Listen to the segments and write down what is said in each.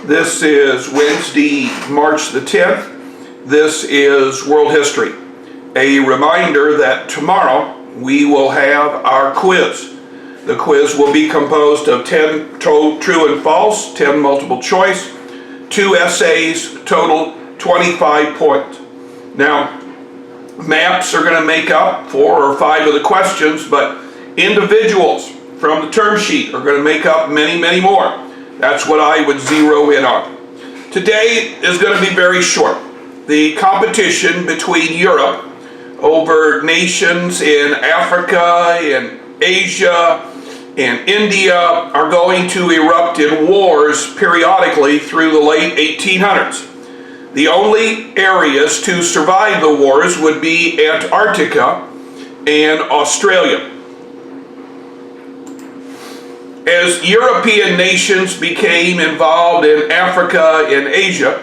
This is Wednesday, March the 10th. This is World History. A reminder that tomorrow we will have our quiz. The quiz will be composed of 10 true and false, 10 multiple choice, 2 essays, total 25 points. Now, maps are going to make up 4 or 5 of the questions, but individuals from the term sheet are going to make up many, many more. That's what I would zero in on. Today is going to be very short. The competition between Europe over nations in Africa and Asia and India are going to erupt in wars periodically through the late 1800s. The only areas to survive the wars would be Antarctica and Australia. As European nations became involved in Africa and Asia,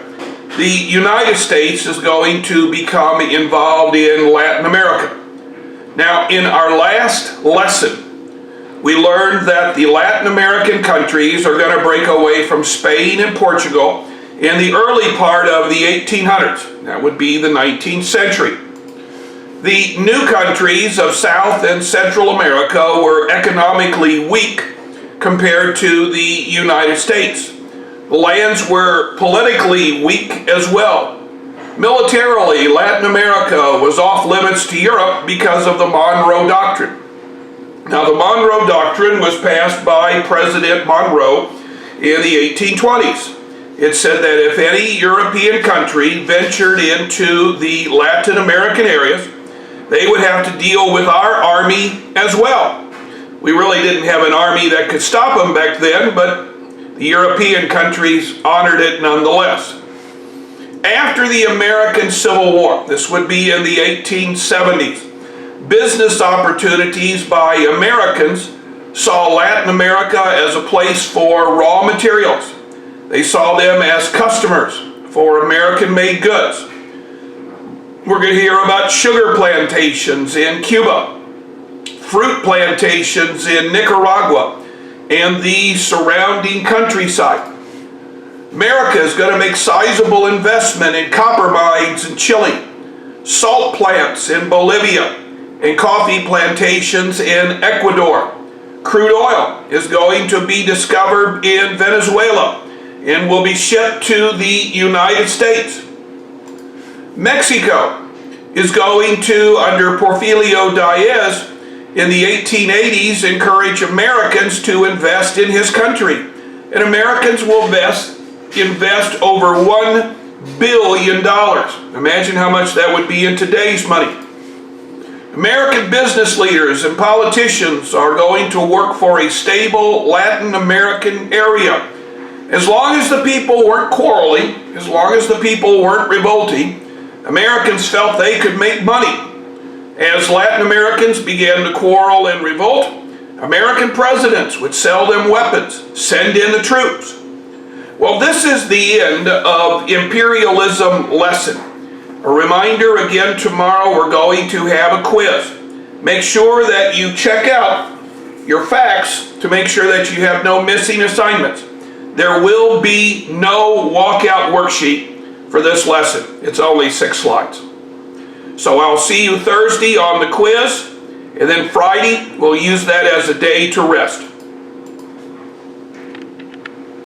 the United States is going to become involved in Latin America. Now, in our last lesson, we learned that the Latin American countries are going to break away from Spain and Portugal in the early part of the 1800s. That would be the 19th century. The new countries of South and Central America were economically weak compared to the United States. The lands were politically weak as well. Militarily, Latin America was off limits to Europe because of the Monroe Doctrine. Now, the Monroe Doctrine was passed by President Monroe in the 1820s. It said that if any European country ventured into the Latin American areas, they would have to deal with our army as well. We really didn't have an army that could stop them back then, but the European countries honored it nonetheless. After the American Civil War, this would be in the 1870s, business opportunities by Americans saw Latin America as a place for raw materials. They saw them as customers for American-made goods. We're going to hear about sugar plantations in Cuba, fruit plantations in Nicaragua, and the surrounding countryside. America is going to make sizable investment in copper mines in Chile, salt plants in Bolivia, and coffee plantations in Ecuador. Crude oil is going to be discovered in Venezuela and will be shipped to the United States. Mexico is going to, under Porfirio Diaz, in the 1880s, encourage Americans to invest in his country. And Americans will invest over $1 billion. Imagine how much that would be in today's money. American business leaders and politicians are going to work for a stable Latin American area. As long as the people weren't quarreling, as long as the people weren't revolting, Americans felt they could make money. As Latin Americans began to quarrel and revolt, American presidents would sell them weapons, send in the troops. Well, this is the end of imperialism lesson. A reminder again, tomorrow we're going to have a quiz. Make sure that you check out your facts to make sure that you have no missing assignments. There will be no walkout worksheet for this lesson. It's only 6 slides. So I'll see you Thursday on the quiz, and then Friday we'll use that as a day to rest.